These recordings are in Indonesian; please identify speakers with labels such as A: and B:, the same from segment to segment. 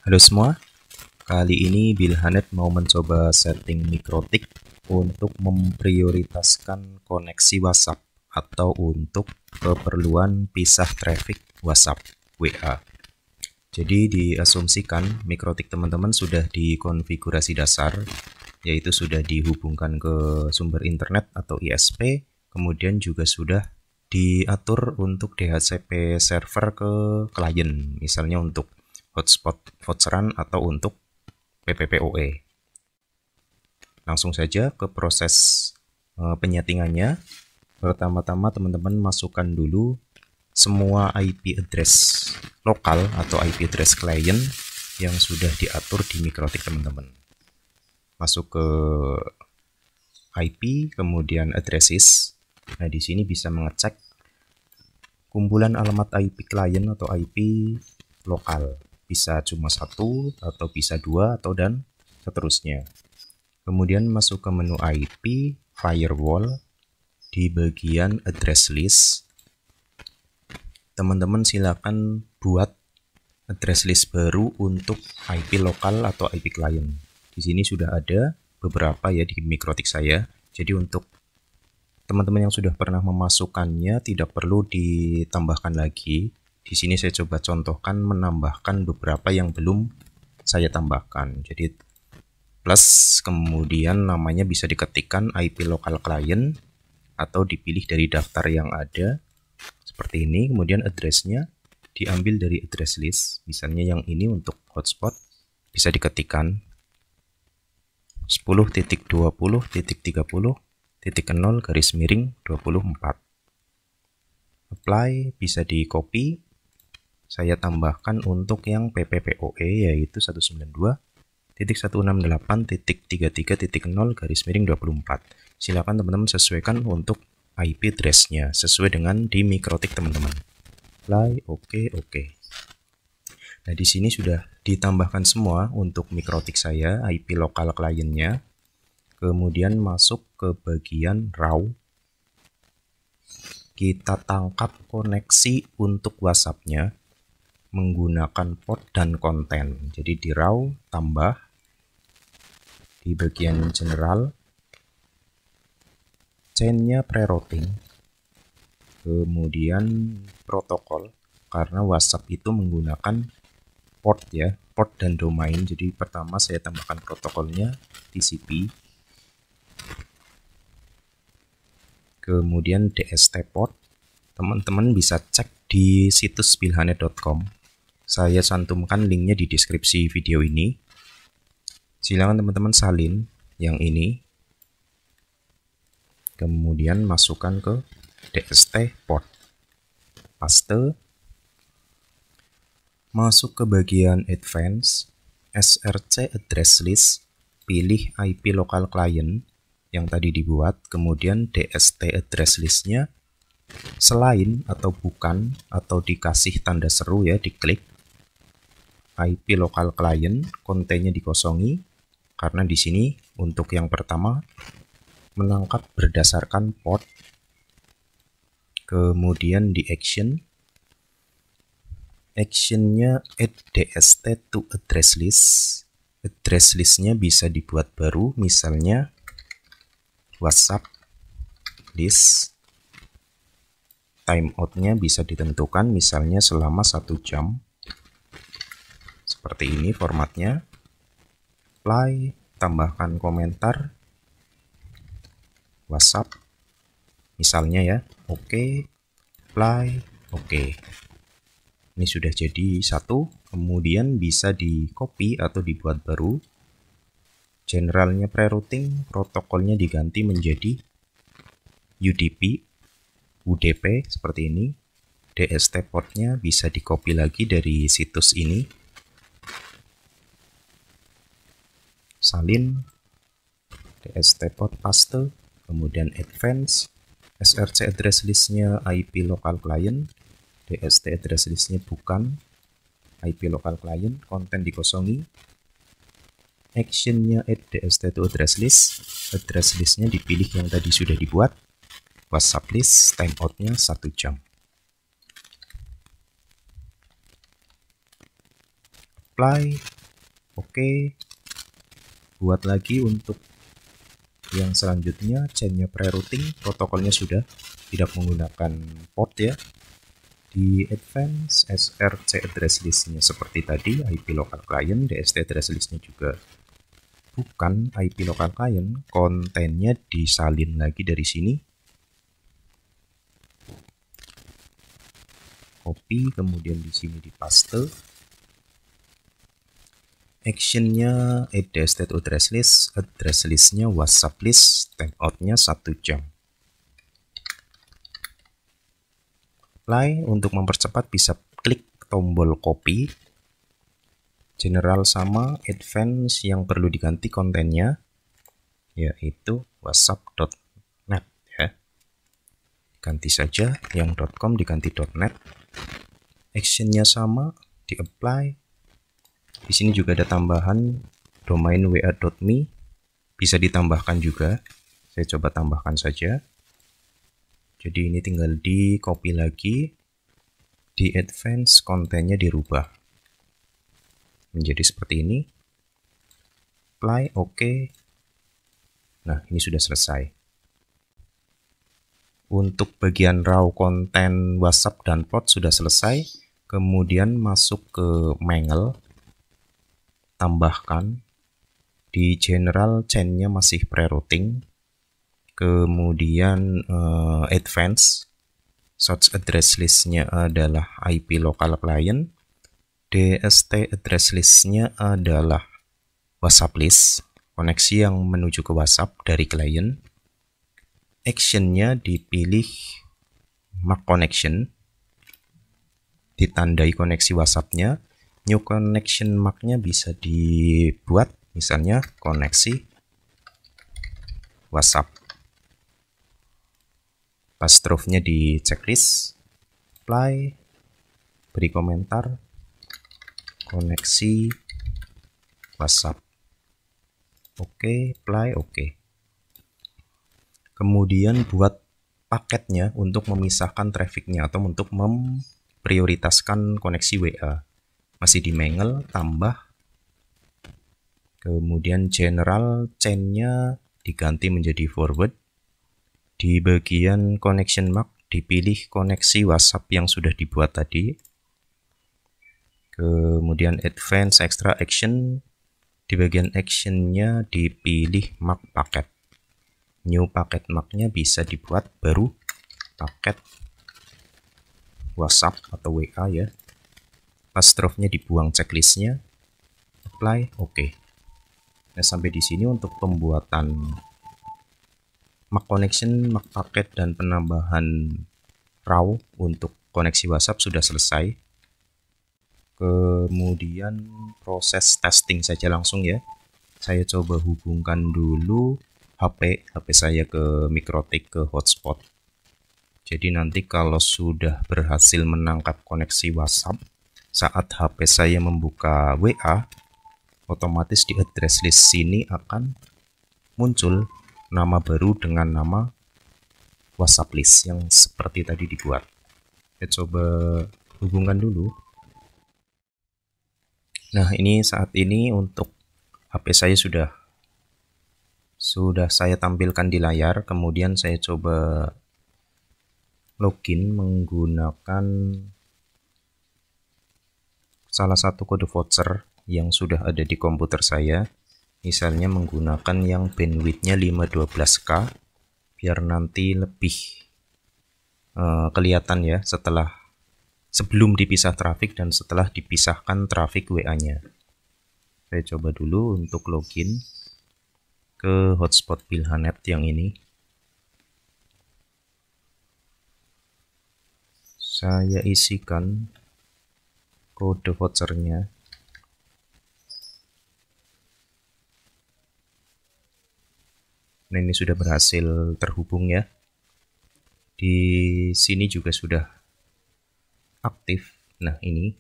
A: Halo semua, kali ini Bilhanet mau mencoba setting MikroTik untuk memprioritaskan koneksi WhatsApp atau untuk keperluan pisah traffic WhatsApp WA. Jadi diasumsikan MikroTik teman-teman sudah dikonfigurasi dasar, yaitu sudah dihubungkan ke sumber internet atau ISP, kemudian juga sudah diatur untuk DHCP server ke klien, misalnya untuk hotspot voucheran atau untuk PPPoE. Langsung saja ke proses penyetingannya. Pertama-tama teman-teman masukkan dulu semua IP address lokal atau IP address client yang sudah diatur di MikroTik teman-teman. Masuk ke IP, kemudian addresses. Nah, di sini bisa mengecek kumpulan alamat IP client atau IP lokal. Bisa cuma satu atau bisa dua atau dan seterusnya. Kemudian masuk ke menu IP, firewall, di bagian address list. Teman-teman silakan buat address list baru untuk IP lokal atau IP client. Di sini sudah ada beberapa ya di MikroTik saya. Jadi untuk teman-teman yang sudah pernah memasukkannya tidak perlu ditambahkan lagi. Di sini saya coba contohkan menambahkan beberapa yang belum saya tambahkan. Jadi plus kemudian namanya bisa diketikkan IP lokal client atau dipilih dari daftar yang ada seperti ini. Kemudian addressnya diambil dari address list. Misalnya yang ini untuk hotspot bisa diketikkan 10.20.30.24. Apply bisa di copy. Saya tambahkan untuk yang PPPoE yaitu 192.168.33.0/24. Silakan teman-teman sesuaikan untuk IP address-nya sesuai dengan di MikroTik teman-teman. Apply, oke. Nah, di sini sudah ditambahkan semua untuk MikroTik saya, IP lokal kliennya. Kemudian masuk ke bagian raw. Kita tangkap koneksi untuk WhatsApp-nya menggunakan port dan konten. Jadi di raw tambah di bagian general chain-nya pre-routing. Kemudian protokol karena WhatsApp itu menggunakan port ya, port dan domain. Jadi pertama saya tambahkan protokolnya TCP. Kemudian DST port. Teman-teman bisa cek di situs bilhanet.com. Saya cantumkan linknya di deskripsi video ini. Silakan teman-teman salin yang ini. Kemudian masukkan ke DST port. Paste. Masuk ke bagian advance. SRC address list. Pilih IP lokal client yang tadi dibuat. Kemudian DST address listnya selain atau bukan atau dikasih tanda seru ya, diklik. IP lokal client kontennya dikosongi karena di sini untuk yang pertama menangkap berdasarkan port. Kemudian di actionnya add DST to address list. Address listnya bisa dibuat baru, misalnya WhatsApp list. Timeoutnya bisa ditentukan, misalnya selama 1 jam. Seperti ini formatnya. Apply, tambahkan komentar WhatsApp misalnya ya, oke, apply, oke. Ini sudah jadi satu. Kemudian bisa di copy atau dibuat baru. Generalnya pre-routing, protokolnya diganti menjadi UDP seperti ini. DST portnya bisa di copy lagi dari situs ini. Salin, DST port paste, kemudian advance, SRC address listnya IP lokal client, DST address listnya bukan IP lokal client, konten dikosongi. Actionnya add DST to address listnya dipilih yang tadi sudah dibuat. WhatsApp list, timeoutnya 1 jam. Apply, Oke, buat lagi untuk yang selanjutnya, chainnya pre-routing, protokolnya sudah tidak menggunakan port ya. Di advance src address listnya seperti tadi, IP local client, DST address listnya juga bukan IP local client, kontennya disalin lagi dari sini. Copy, kemudian di sini dipaste. Actionnya add DST address listnya WhatsApp list, timeoutnya 1 jam. Apply, untuk mempercepat bisa klik tombol copy. General sama, advance yang perlu diganti kontennya yaitu whatsapp.net ya. Ganti saja, yang .com diganti .net. Actionnya sama, di apply. Di sini juga ada tambahan domain wa.me, bisa ditambahkan juga. Saya coba tambahkan saja. Jadi ini tinggal di copy lagi, di advance kontennya dirubah menjadi seperti ini. Apply, oke. Nah, ini sudah selesai. Untuk bagian raw konten WhatsApp dan port sudah selesai. Kemudian masuk ke Mangle, tambahkan. Di general chainnya masih pre-routing. Kemudian advance, source address listnya adalah IP local client. DST address listnya adalah WhatsApp list, koneksi yang menuju ke WhatsApp dari klien. Actionnya dipilih MAC connection, ditandai koneksi WhatsAppnya. New connection MAC-nya bisa dibuat, misalnya koneksi WhatsApp. Apostrophe-nya di checklist. Apply, beri komentar, koneksi WhatsApp. Oke, apply, oke. Kemudian buat paketnya untuk memisahkan trafficnya atau untuk memprioritaskan koneksi WA. Masih di Mangle, tambah. Kemudian general chain-nya diganti menjadi forward. Di bagian connection MAC dipilih koneksi WhatsApp yang sudah dibuat tadi. Kemudian advance extra action, di bagian actionnya dipilih MAC paket. New paket MAC-nya bisa dibuat baru paket WhatsApp atau WA ya. Apostrophe-nya dibuang checklistnya. Apply, oke. Nah, sampai di sini untuk pembuatan MAC connection, MAC paket, dan penambahan raw untuk koneksi WhatsApp sudah selesai. Kemudian proses testing saja langsung ya. Saya coba hubungkan dulu HP saya ke MikroTik, ke hotspot. Jadi nanti kalau sudah berhasil menangkap koneksi WhatsApp, saat HP saya membuka WA, otomatis di address list sini akan muncul nama baru dengan nama WhatsApp list yang seperti tadi dibuat. Saya coba hubungkan dulu. Nah, ini saat ini untuk HP saya sudah saya tampilkan di layar. Kemudian saya coba login menggunakan salah satu kode voucher yang sudah ada di komputer saya. Misalnya menggunakan yang bandwidthnya 512K biar nanti lebih kelihatan ya sebelum dipisah traffic dan setelah dipisahkan traffic WA-nya. Saya coba dulu untuk login ke hotspot Bilhanet yang ini. Saya isikan kode vouchernya. Nah, ini sudah berhasil terhubung ya. Di sini juga sudah aktif. Nah, ini.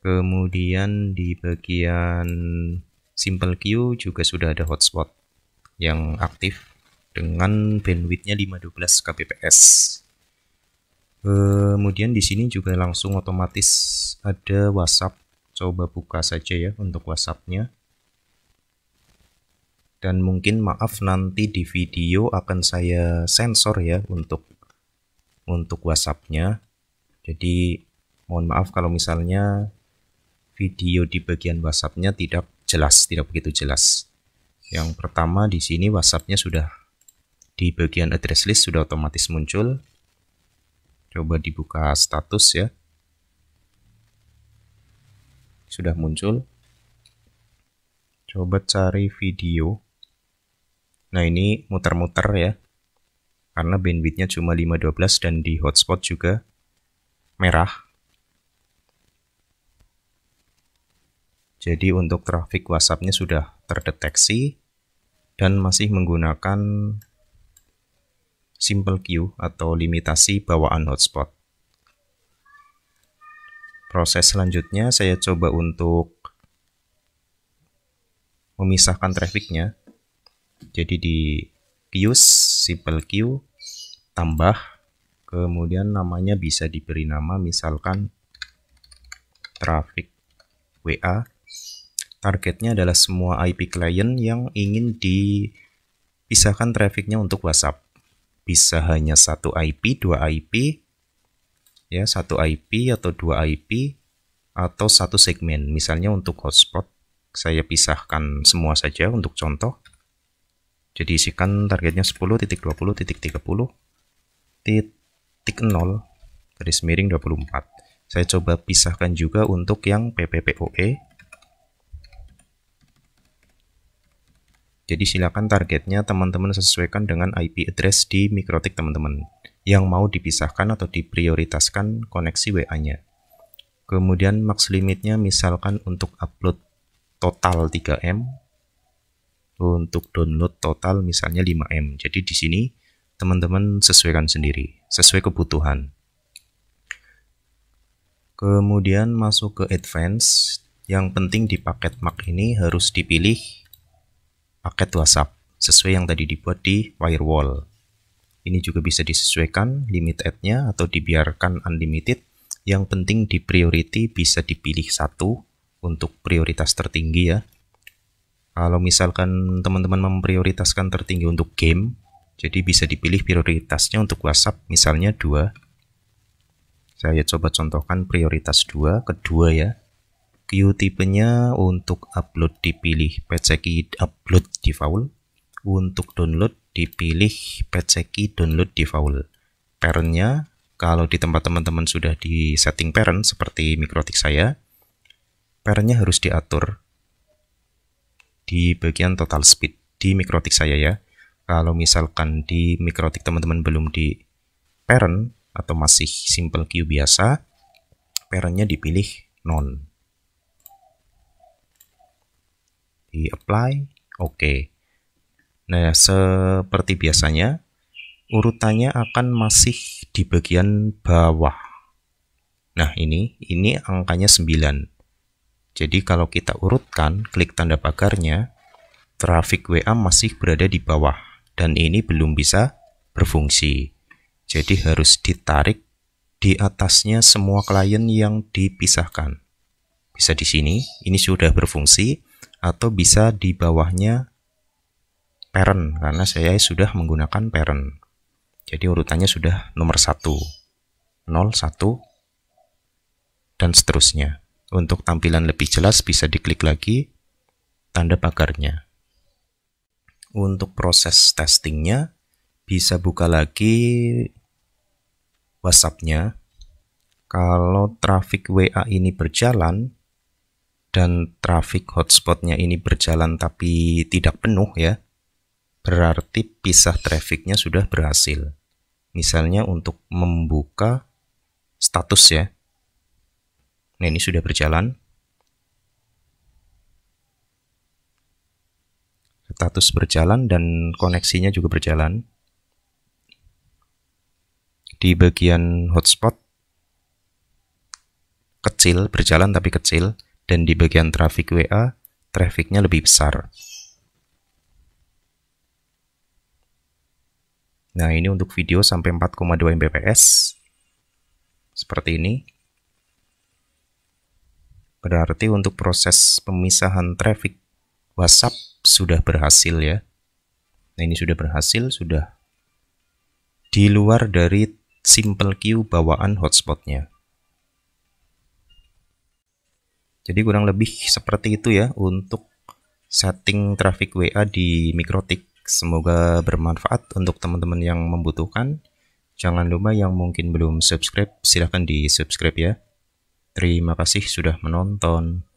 A: Kemudian di bagian simple queue juga sudah ada hotspot yang aktif dengan bandwidthnya 512 kbps. Kemudian di sini juga langsung otomatis ada WhatsApp. coba buka saja ya untuk WhatsApp-nya. Dan mungkin maaf nanti di video akan saya sensor ya untuk WhatsApp-nya. Jadi mohon maaf kalau misalnya video di bagian WhatsApp-nya tidak begitu jelas. Yang pertama di sini WhatsApp-nya sudah di bagian address list sudah otomatis muncul. Coba dibuka status ya. Sudah muncul. Coba cari video. Nah, ini muter-muter ya. Karena bandwidthnya cuma 512 dan di hotspot juga merah. Jadi untuk traffic WhatsApp-nya sudah terdeteksi dan masih menggunakan simple queue atau limitasi bawaan hotspot. Proses selanjutnya saya coba untuk memisahkan trafficnya. Jadi di queues, simple queue, tambah, kemudian namanya bisa diberi nama misalkan traffic WA. Targetnya adalah semua IP client yang ingin dipisahkan trafficnya untuk WhatsApp. Bisa hanya satu IP, dua IP, ya satu IP atau dua IP, atau satu segmen. Misalnya untuk hotspot, saya pisahkan semua saja untuk contoh. Jadi isikan targetnya 10.20.30.0/24. Saya coba pisahkan juga untuk yang PPPoE. Jadi silakan targetnya teman-teman sesuaikan dengan IP address di MikroTik teman-teman yang mau dipisahkan atau diprioritaskan koneksi WA-nya. Kemudian max limitnya misalkan untuk upload total 3M, untuk download total misalnya 5M. Jadi di sini teman-teman sesuaikan sendiri, sesuai kebutuhan. Kemudian masuk ke advance. Yang penting di paket MAC ini harus dipilih paket WhatsApp sesuai yang tadi dibuat di firewall. Ini juga bisa disesuaikan limit add-nya atau dibiarkan unlimited. Yang penting di priority bisa dipilih satu untuk prioritas tertinggi ya. Kalau misalkan teman-teman memprioritaskan tertinggi untuk game, jadi bisa dipilih prioritasnya untuk WhatsApp misalnya 2. Saya coba contohkan prioritas 2, kedua ya. Queue tipenya untuk upload dipilih PCKey upload default, untuk download dipilih PCKey download default. Parentnya kalau di tempat teman-teman sudah di setting parent seperti MikroTik saya, parentnya harus diatur di bagian total speed di MikroTik saya ya. Kalau misalkan di MikroTik teman-teman belum di parent atau masih simple queue biasa, parentnya dipilih non. Di apply, oke. Nah, seperti biasanya urutannya akan masih di bagian bawah. Nah, ini angkanya 9. Jadi kalau kita urutkan, klik tanda pagarnya, traffic WA masih berada di bawah dan ini belum bisa berfungsi. Jadi harus ditarik di atasnya semua klien yang dipisahkan. Bisa di sini, ini sudah berfungsi, atau bisa di bawahnya parent karena saya sudah menggunakan parent. Jadi urutannya sudah nomor 1, 0, 1, dan seterusnya. Untuk tampilan lebih jelas bisa diklik lagi tanda pagarnya. Untuk proses testingnya bisa buka lagi WhatsApp-nya. Kalau traffic WA ini berjalan dan traffic hotspotnya ini berjalan tapi tidak penuh ya, berarti pisah trafficnya sudah berhasil. Misalnya untuk membuka status ya, nah ini sudah berjalan, status berjalan dan koneksinya juga berjalan. Di bagian hotspot kecil, berjalan tapi kecil, dan di bagian traffic WA, trafficnya lebih besar. Nah, ini untuk video sampai 4,2 Mbps. Seperti ini. Berarti untuk proses pemisahan traffic WhatsApp sudah berhasil ya. Nah, ini sudah berhasil, sudah di luar dari simple queue bawaan hotspotnya. Jadi kurang lebih seperti itu ya untuk setting traffic WA di Mikrotik. Semoga bermanfaat untuk teman-teman yang membutuhkan. Jangan lupa yang mungkin belum subscribe, silahkan di subscribe ya. Terima kasih sudah menonton.